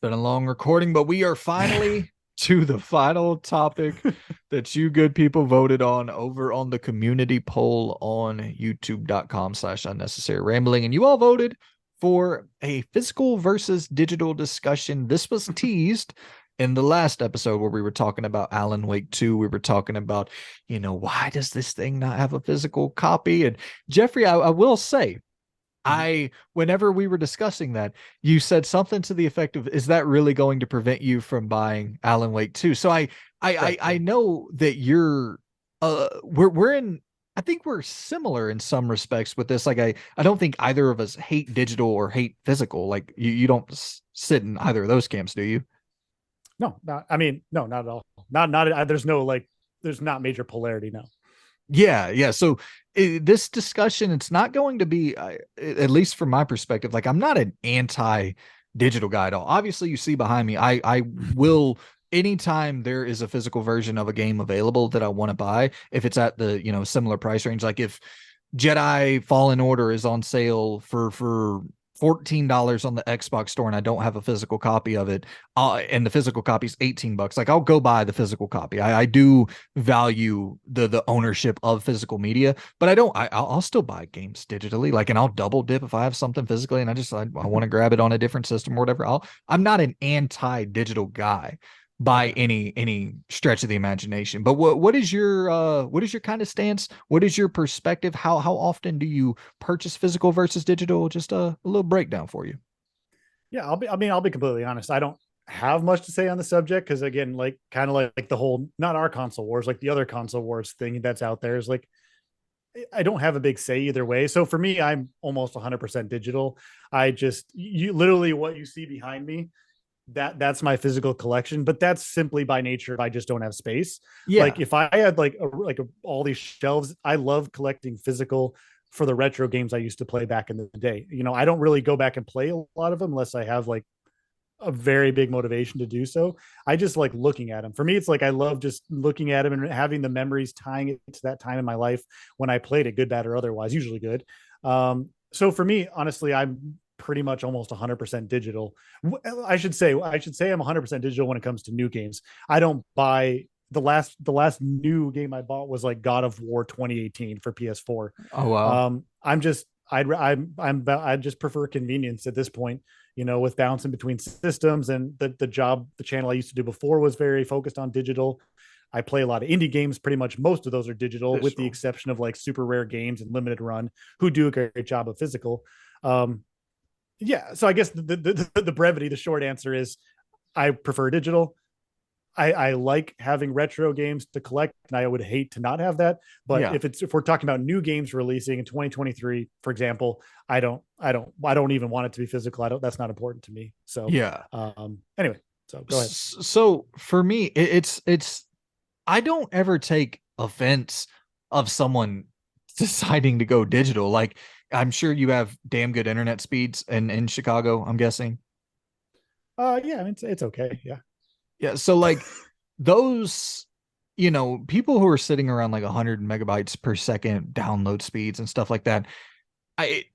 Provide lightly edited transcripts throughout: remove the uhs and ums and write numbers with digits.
been a long recording, but we are finally to the final topic that you good people voted on over on the community poll on youtube.com/unnecessary rambling. And you all voted for a physical versus digital discussion. This was teased in the last episode where we were talking about Alan Wake 2. We were talking about, why does this thing not have a physical copy? And Jeffrey, I will say, whenever we were discussing that, you said something to the effect of, is that really going to prevent you from buying Alan Wake 2? So I know that we're in, I think we're similar in some respects with this. Like, I don't think either of us hate digital or hate physical. Like you don't sit in either of those camps, do you? No, no, not at all. There's not major polarity. No. Yeah. So this discussion, it's not going to be, at least from my perspective, like I'm not an anti-digital guy at all. Obviously, you see behind me, I will, anytime there is a physical version of a game available that I want to buy, if it's at the, similar price range, like if Jedi Fallen Order is on sale for $14 on the Xbox store and I don't have a physical copy of it, and the physical copy is $18, like I'll go buy the physical copy. I do value the ownership of physical media, but I'll still buy games digitally, like, and I'll double dip if I have something physically and I want to grab it on a different system or whatever. I'm not an anti-digital guy by any stretch of the imagination. But what is your kind of stance? What is your perspective? How often do you purchase physical versus digital? Just a little breakdown for you. Yeah, I'll be completely honest. I don't have much to say on the subject because again, like kind of like the whole not our console wars, like the other console wars thing that's out there is like I don't have a big say either way. So for me, I'm almost 100% digital. I just you literally what you see behind me that's my physical collection, but that's simply by nature. I just don't have space. Yeah. Like if I had all these shelves, I love collecting physical for the retro games I used to play back in the day. I don't really go back and play a lot of them unless I have like a very big motivation to do so. I just like looking at them. For me, it's like I love just looking at them and having the memories tying it to that time in my life when I played it, good, bad, or otherwise, usually good. So for me, honestly, I'm pretty much almost 100% digital. I should say I'm 100% digital when it comes to new games. I don't buy the last new game I bought was like God of War 2018 for PS4. Oh wow. I'm just I just prefer convenience at this point, with bouncing between systems and the channel I used to do before was very focused on digital. I play a lot of indie games. Pretty much most of those are digital, with the exception of like super rare games and limited run, who do a great job of physical. Um, yeah, so I guess the brevity, the short answer is I prefer digital. I like having retro games to collect, and I would hate to not have that. But Yeah. if we're talking about new games releasing in 2023, for example, I don't even want it to be physical. I don't. That's not important to me. So, Yeah. anyway, so go ahead. So for me, it's I don't ever take offense of someone deciding to go digital. Like, I'm sure you have damn good internet speeds in Chicago, I'm guessing. Yeah, I mean it's okay. Yeah. Yeah. So like those, people who are sitting around like 100 megabytes per second download speeds and stuff like that, I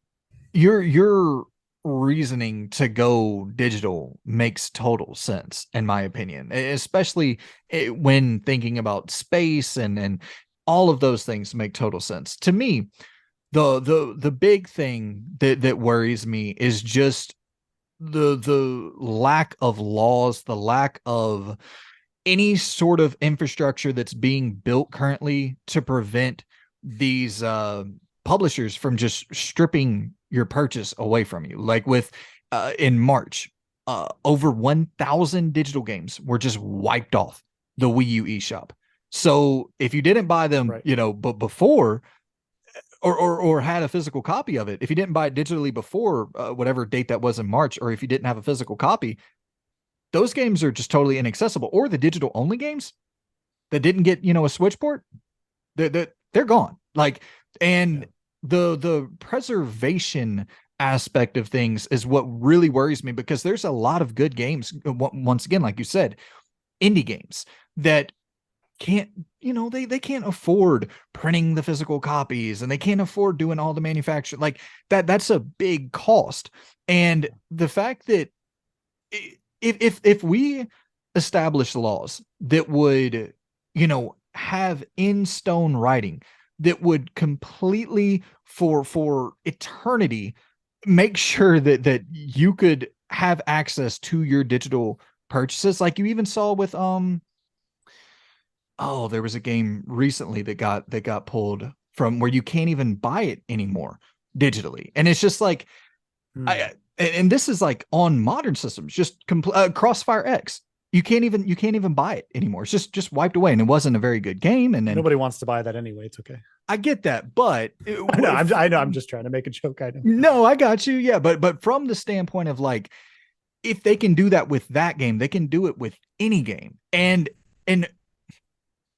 your reasoning to go digital makes total sense in my opinion, especially when thinking about space and all of those things make total sense to me. The big thing that worries me is just the lack of laws, the lack of any sort of infrastructure that's being built currently to prevent these publishers from just stripping your purchase away from you. Like with in March, over 1,000 digital games were just wiped off the Wii U eShop. So if you didn't buy them, Right. but before, or had a physical copy of it, if you didn't buy it digitally before whatever date that was in March, or if you didn't have a physical copy, those games are just totally inaccessible. Or the digital only games that didn't get a Switch port, they're gone. Like, Yeah. and the preservation aspect of things is what really worries me, because there's a lot of good games, once again, like you said, indie games that can't, they can't afford printing the physical copies, and they can't afford doing all the manufacture like that's a big cost. And the fact that if we establish laws that would, have in stone writing that would completely for eternity make sure that you could have access to your digital purchases, like you even saw with oh, there was a game recently that got pulled from where you can't even buy it anymore digitally. And it's just like and this is like on modern systems, just Crossfire X. You can't even buy it anymore. It's just wiped away, and it wasn't a very good game. And then Nobody wants to buy that anyway. It's okay. I get that, but I know. I'm just trying to make a joke. I know. No, I got you. Yeah, but from the standpoint of like, if they can do that with that game, they can do it with any game. And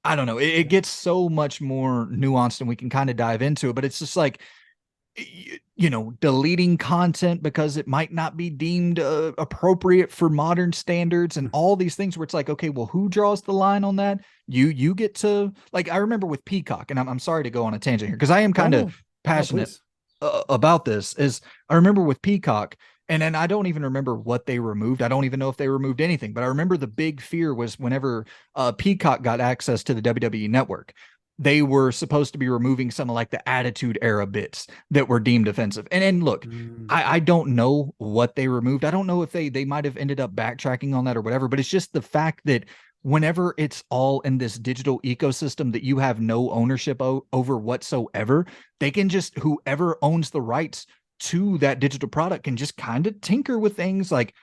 I don't know, it gets so much more nuanced, and we can kind of dive into it. But it's just like, deleting content because it might not be deemed appropriate for modern standards, and all these things where it's like, okay, well, who draws the line on that? You get to, like, I remember with Peacock, and I'm sorry to go on a tangent here because I am kind of passionate about this. Is I remember with Peacock, and then I don't even remember what they removed. I don't even know if they removed anything, but I remember the big fear was whenever Peacock got access to the WWE Network, they were supposed to be removing some of like the Attitude Era bits that were deemed offensive. And look, I don't know what they removed. I don't know if they might have ended up backtracking on that or whatever, but it's just the fact that whenever it's all in this digital ecosystem that you have no ownership over whatsoever, they can just, whoever owns the rights to that digital product can just kind of tinker with things like,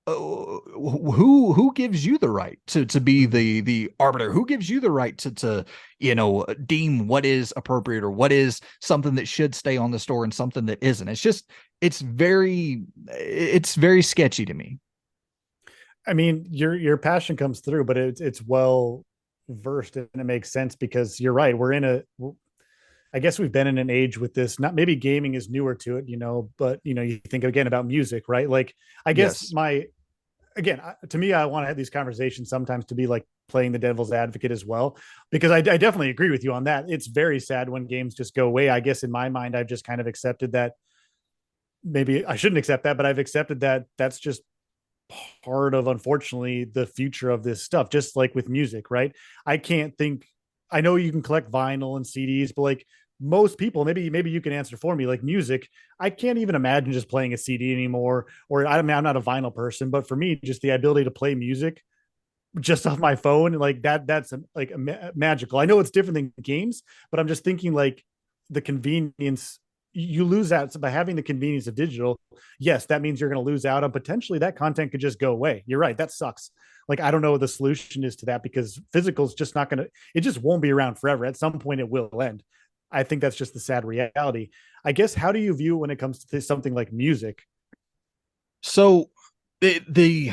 who gives you the right to be the arbiter? Who gives you the right to deem what is appropriate or what is something that should stay on the store and something that isn't? It's very sketchy to me. I mean, your passion comes through, but it's well versed, and it makes sense because you're right. I guess we've been in an age with this, not, maybe gaming is newer to it, but you think again about music, right? Like, I guess to me, I want to have these conversations sometimes to be like playing the devil's advocate as well, because I definitely agree with you on that. It's very sad when games just go away. I guess in my mind, I've just kind of accepted that. Maybe I shouldn't accept that, but I've accepted that that's just part of, unfortunately, the future of this stuff. Just like with music, right? I know you can collect vinyl and CDs, but like most people, maybe you can answer for me, like music, I can't even imagine just playing a CD anymore. Or I mean, I'm not a vinyl person, but for me, just the ability to play music just off my phone, like that's like magical. I know it's different than games, but I'm just thinking like the convenience you lose out. So by having the convenience of digital, yes, that means you're going to lose out on potentially that content could just go away. You're right. That sucks. Like, I don't know what the solution is to that, because physical is just not going to, it just won't be around forever. At some point it will end. I think that's just the sad reality. I guess, how do you view when it comes to something like music? So the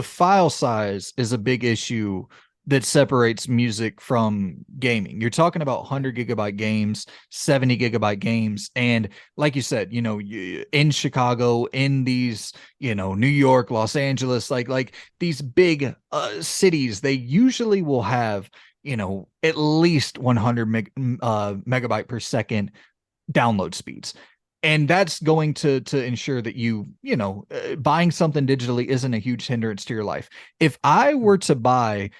file size is a big issue that separates music from gaming. You're talking about 100 GB games, 70 GB games. And like you said, in Chicago, in these, New York, Los Angeles, like these big cities, they usually will have, at least 100 megabyte per second download speeds. And that's going to ensure that buying something digitally isn't a huge hindrance to your life. If I were to buy,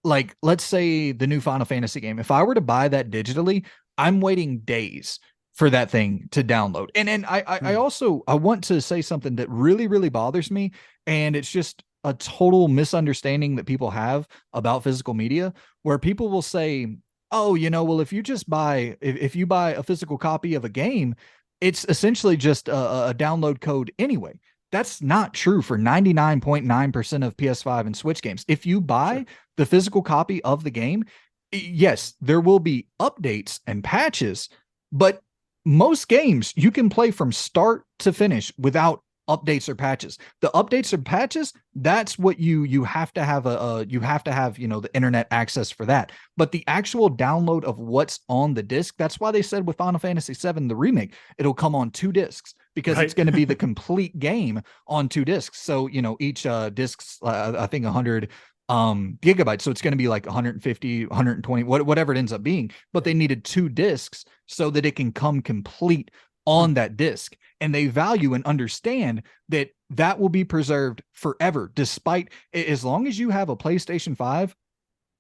like, let's say the new Final Fantasy game, if I were to buy that digitally, I'm waiting days for that thing to download. And I also, I want to say something that really, really bothers me. And it's just a total misunderstanding that people have about physical media, where people will say, oh, well, if you just buy, if you buy a physical copy of a game, it's essentially just a download code anyway. That's not true for 99.9% of PS5 and Switch games. If you buy the physical copy of the game, yes, there will be updates and patches, but most games you can play from start to finish without updates or patches. The updates or patches, that's what you have to have you have to have, the internet access for that. But the actual download of what's on the disc, that's why they said with Final Fantasy VII, the remake, it'll come on 2 discs, because it's going to be the complete game on 2 discs. So, each disc's, I think 100 gigabytes. So it's going to be like 150, 120, whatever it ends up being. But they needed 2 discs so that it can come complete on that disc. And they value and understand that that will be preserved forever, despite, as long as you have a PlayStation 5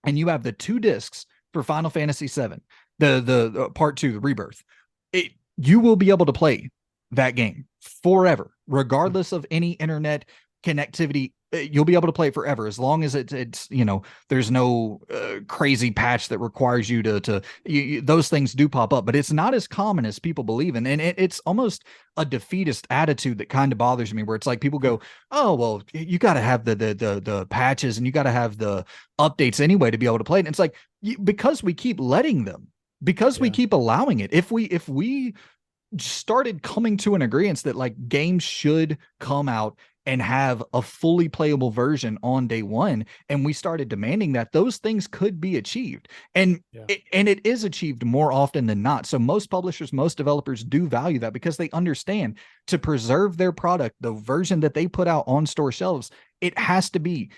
and you have the 2 discs for Final Fantasy 7, the part 2, the Rebirth, you will be able to play that game forever, regardless of any internet connectivity. You'll be able to play it forever, as long as it's there's no crazy patch that requires you to those things do pop up, but it's not as common as people believe in. And it's almost a defeatist attitude that kind of bothers me, where it's like people go, oh, well, you got to have the patches and you got to have the updates anyway to be able to play it. And it's like, because we keep letting them, because we keep allowing it. If we started coming to an agreement that like games should come out and have a fully playable version on day one, and we started demanding that, those things could be achieved. And it is achieved more often than not. So most publishers, most developers do value that, because they understand, to preserve their product, the version that they put out on store shelves, it has to be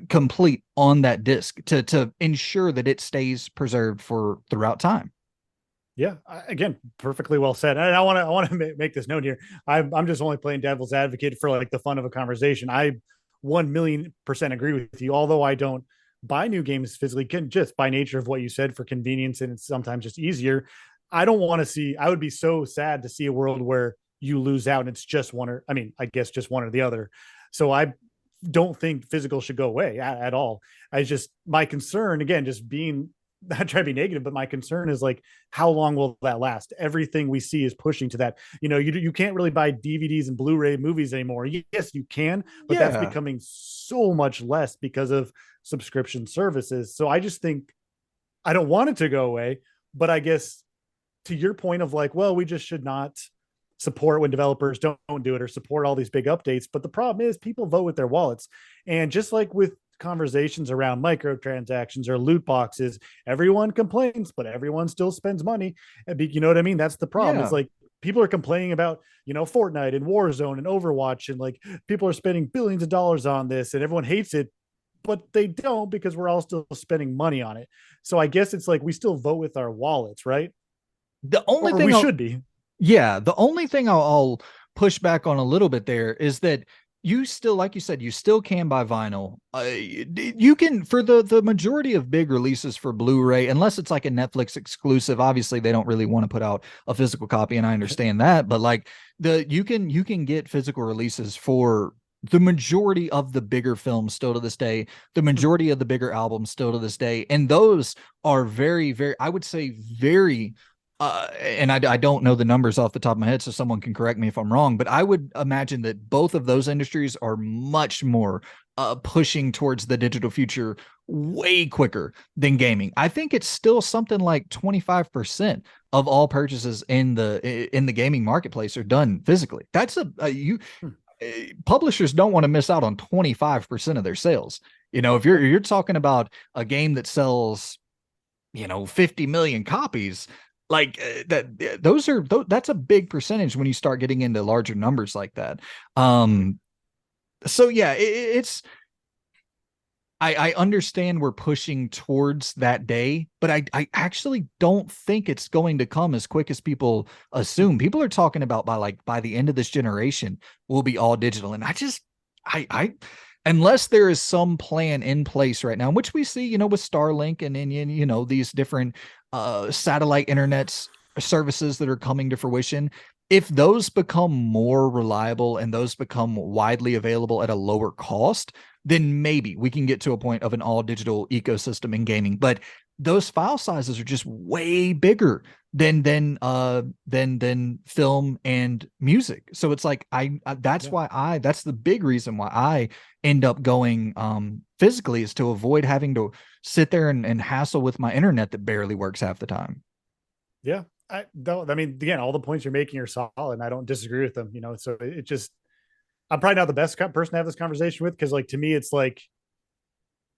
complete on that disc to ensure that it stays preserved for throughout time. Yeah, again, perfectly well said. And I want to make this note here. I'm just only playing devil's advocate for like the fun of a conversation. I 1,000,000% agree with you. Although I don't buy new games physically, can just by nature of what you said, for convenience, and it's sometimes just easier. I don't want to see. I would be so sad to see a world where you lose out and it's just one, or I mean, I guess just one or the other. So I don't think physical should go away at all. I just, my concern, again, just being, not try to be negative, but my concern is like, how long will that last? Everything we see is pushing to that. You can't really buy DVDs and Blu-ray movies anymore. Yes, you can, but that's becoming so much less because of subscription services. So I just think, I don't want it to go away, but I guess to your point of like, well, we just should not support when developers don't do it, or support all these big updates. But the problem is, people vote with their wallets. And just like with conversations around microtransactions or loot boxes, everyone complains, but everyone still spends money. You know what I mean? That's the problem. It's like, people are complaining about, Fortnite and Warzone and Overwatch, and like, people are spending billions of dollars on this and everyone hates it, but they don't, because we're all still spending money on it. So I guess it's like, we still vote with our wallets, right? The only thing we should be. Yeah, the only thing I'll push back on a little bit there is that you still, like you said, you still can buy vinyl. You can, for the majority of big releases for Blu-ray, unless it's like a Netflix exclusive. Obviously, they don't really want to put out a physical copy, and I understand that. But like you can get physical releases for the majority of the bigger films still to this day, the majority of the bigger albums still to this day, and those are very, very, I would say, very. And I don't know the numbers off the top of my head, so someone can correct me if I'm wrong, but I would imagine that both of those industries are much more pushing towards the digital future way quicker than gaming. I think it's still something like 25% of all purchases in the gaming marketplace are done physically. That's publishers don't want to miss out on 25% of their sales. If you're talking about a game that sells 50 million copies, like that's a big percentage when you start getting into larger numbers like that. So yeah, I understand we're pushing towards that day, but I actually don't think it's going to come as quick as people assume. People are talking about by the end of this generation, we'll be all digital. And I unless there is some plan in place right now, which we see, with Starlink and these different satellite internets services that are coming to fruition, if those become more reliable and those become widely available at a lower cost, then maybe we can get to a point of an all digital ecosystem in gaming. But those file sizes are just way bigger than film and music. So it's like that's why that's the big reason why I end up going physically, is to avoid having to sit there and hassle with my internet that barely works half the time. Yeah. I mean, again, all the points you're making are solid, and I don't disagree with them, so it just, I'm probably not the best person to have this conversation with, because like, to me, it's like,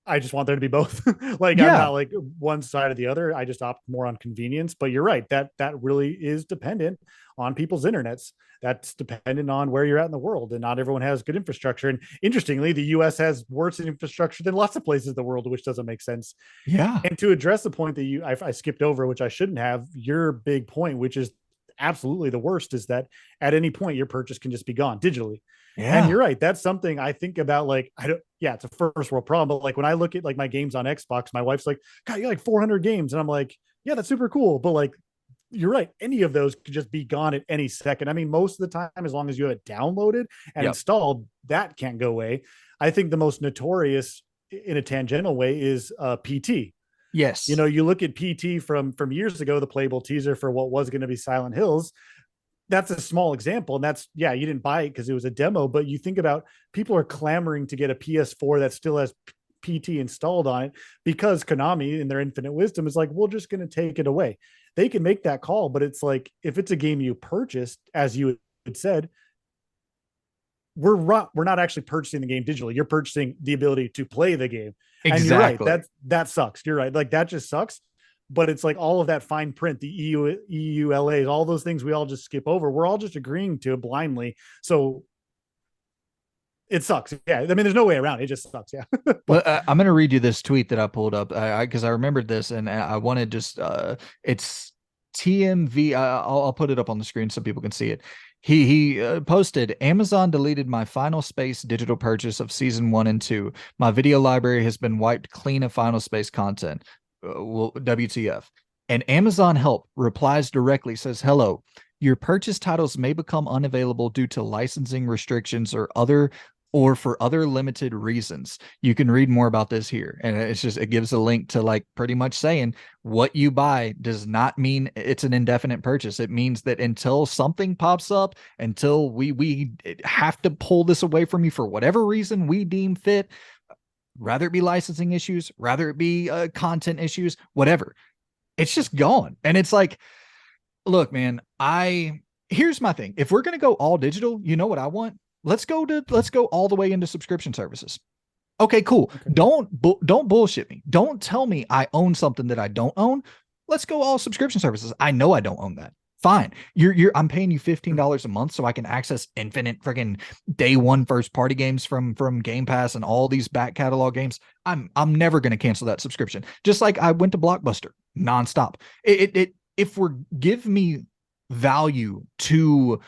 I just want there to be both. Like, I'm not like one side or the other. I just opt more on convenience. But you're right, that really is dependent on people's internets. That's dependent on where you're at in the world, and not everyone has good infrastructure. And interestingly, the US has worse infrastructure than lots of places in the world, which doesn't make sense. Yeah. And to address the point that I skipped over, which I shouldn't have, your big point, which is absolutely the worst, is that at any point your purchase can just be gone digitally. And Yeah. you're right. That's something I think about. Like, I don't, yeah, it's a first world problem. But like when I look at like my games on Xbox, my wife's like, God, you got like 400 games. And I'm like, yeah, that's super cool. But like, you're right. Any of those could just be gone at any second. I mean, most of the time, as long as you have it downloaded and Yep. installed, that can't go away. I think the most notorious in a tangential way is PT. You Yes. know, you look at PT from years ago, the playable teaser for what was going to be Silent Hills. That's a small example, and that's, yeah, you didn't buy it because it was a demo. But you think about, people are clamoring to get a PS4 that still has PT installed on it because Konami, in their infinite wisdom, is like, we're just going to take it away. They can make that call, but it's like, if it's a game you purchased, as you had said, we're not actually purchasing the game digitally. You're purchasing the ability to play the game. And you're right. Exactly. That sucks. You're right. Like, that just sucks. But it's like all of that fine print, the EULAs, all those things we all just skip over. We're all just agreeing to it blindly. So it sucks. Yeah. I mean, there's no way around it. It just sucks. Yeah. Well, But I'm going to read you this tweet that I pulled up because I remembered this and I wanted just it's TMV. I'll put it up on the screen so people can see it. He posted, Amazon deleted my Final Space digital purchase of season 1 and 2. My video library has been wiped clean of Final Space content. Well, WTF? And Amazon Help replies directly, says, hello. Your purchase titles may become unavailable due to licensing restrictions or for other limited reasons. You can read more about this here. And it's just, it gives a link to like pretty much saying what you buy does not mean it's an indefinite purchase. It means that until something pops up, until we have to pull this away from you for whatever reason we deem fit, rather it be licensing issues, rather it be content issues, whatever, it's just gone. And it's like, look, man, here's my thing. If we're going to go all digital, you know what I want? Let's go all the way into subscription services. Okay, cool. okay. Don't bullshit me. Don't tell me I own something that I don't own. Let's go all subscription services. I know I don't own that. Fine. I'm paying you $15 a month so I can access infinite freaking day one first party games from Game Pass and all these back catalog games. I'm never going to cancel that subscription. Just like I went to Blockbuster nonstop. If we're give me value to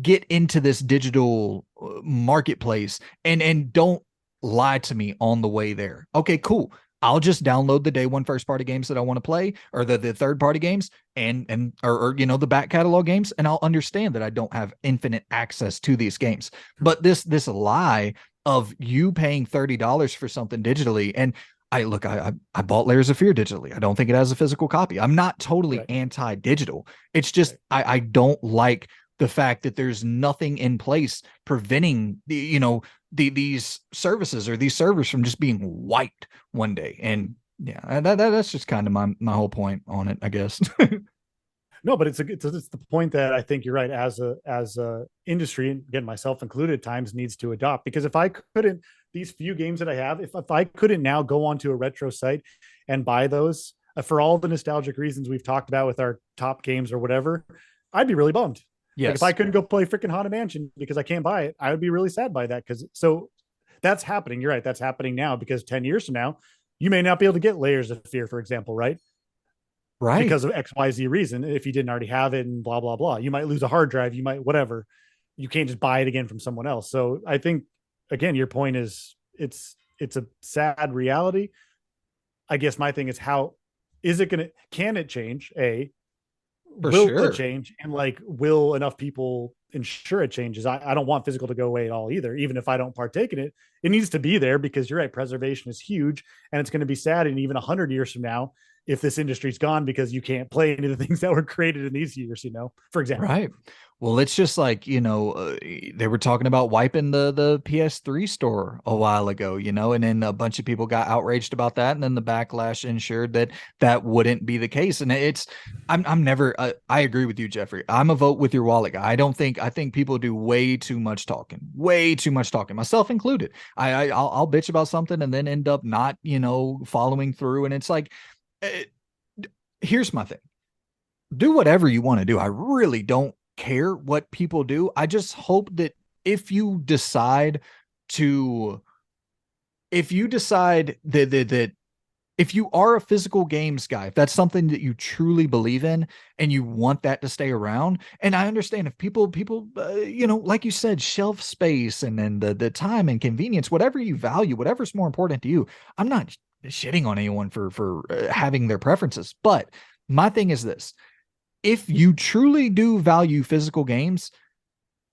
get into this digital marketplace and don't lie to me on the way there. Okay, cool. I'll just download the day one first party games that I want to play, or the third party games or you know, the back catalog games, and I'll understand that I don't have infinite access to these games. But this lie of you paying $30 for something digitally, and I bought Layers of Fear digitally. I don't think it has a physical copy. I'm not totally Right. anti-digital. It's just I don't like the fact that there's nothing in place preventing these services or these servers from just being wiped one day. And yeah, that's just kind of my whole point on it, I guess. No, but it's the point that I think you're right, as a industry, and again, myself included, at times needs to adopt. Because if I couldn't, these few games that I have, if I couldn't now go onto a retro site and buy those, for all the nostalgic reasons we've talked about with our top games or whatever, I'd be really bummed. Like, if I Yes. couldn't go play freaking Haunted Mansion because I can't buy it, I would be really sad by that. Because so that's happening. You're right. That's happening now, because 10 years from now, you may not be able to get Layers of Fear, for example, right? Right. Because of XYZ reason, if you didn't already have it, and blah, blah, blah. You might lose a hard drive, you might whatever. You can't just buy it again from someone else. So I think, again, your point is, it's a sad reality. I guess my thing is, how is it gonna, can it change? For Will it sure. change? And like, will enough people ensure it changes? I don't want physical to go away at all either. Even if I don't partake in it, it needs to be there, because you're right, preservation is huge. And it's going to be sad in even 100 years from now if this industry's gone because you can't play any of the things that were created in these years, for example. Right. Well, it's just like, they were talking about wiping the PS3 store a while ago, and then a bunch of people got outraged about that. And then the backlash ensured that that wouldn't be the case. And I'm never, I agree with you, Jeffrey. I'm a vote with your wallet guy. I think people do way too much talking, myself included. I'll bitch about something and then end up not, following through. And it's like, eh, here's my thing. Do whatever you want to do. I really don't care what people do. I just hope that if you decide to, if you decide that if you are a physical games guy, if that's something that you truly believe in and you want that to stay around, and I understand if people, like you said, shelf space and then the time and convenience, whatever you value, whatever's more important to you. I'm not shitting on anyone for having their preferences, but my thing is this: if you truly do value physical games,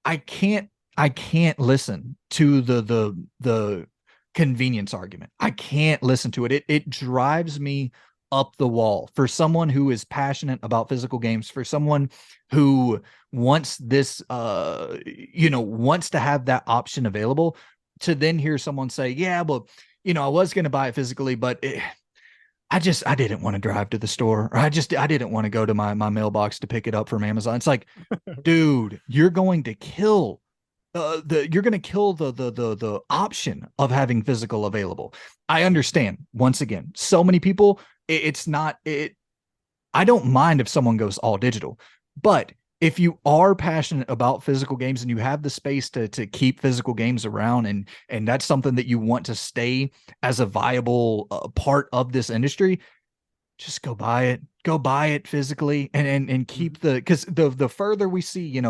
I can't listen to the convenience argument. I can't listen to it. It drives me up the wall. For someone who is passionate about physical games, for someone who wants this wants to have that option available, to then hear someone say, "Yeah, well, I was going to buy it physically, but I didn't want to drive to the store. Or I didn't want to go to my mailbox to pick it up from Amazon." It's like, dude, you're going to kill the option of having physical available. I understand. Once again, so many people, it's not it. I don't mind if someone goes all digital, but if you are passionate about physical games and you have the space to keep physical games around, and that's something that you want to stay as a viable part of this industry, just go buy it physically, and keep because the further we see,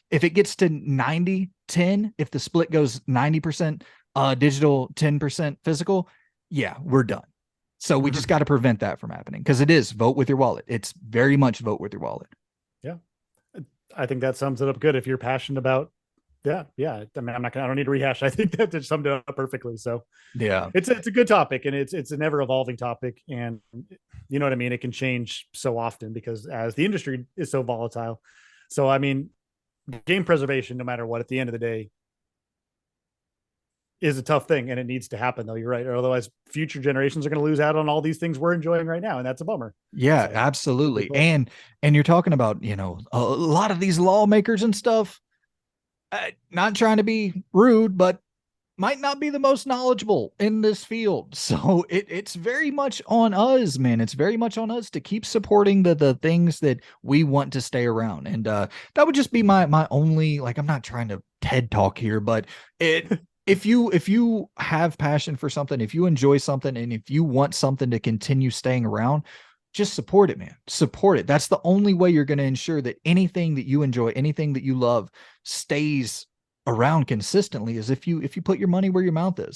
if it gets to 90-10, if the split goes 90% digital, 10% physical, yeah, we're done. So we just got to prevent that from happening, because it is vote with your wallet. It's very much vote with your wallet. Yeah. I think that sums it up good. If you're passionate about, yeah. I mean, I don't need to rehash. I think that just summed it up perfectly. So Yeah. it's a good topic, and it's an ever evolving topic. And you know what I mean? It can change so often because as the industry is so volatile. So, I mean, game preservation, no matter what, at the end of the day, is a tough thing, and it needs to happen, though. You're right. Or otherwise future generations are going to lose out on all these things we're enjoying right now. And that's a bummer. Yeah, So, absolutely. And you're talking about, a lot of these lawmakers and stuff, not trying to be rude, but might not be the most knowledgeable in this field. So it's very much on us, man. It's very much on us to keep supporting the things that we want to stay around. And that would just be my only, like, I'm not trying to TED talk here, but if you have passion for something, if you enjoy something, and if you want something to continue staying around, just support it, man. Support it. That's the only way you're going to ensure that anything that you enjoy, anything that you love, stays around consistently, is if you put your money where your mouth is.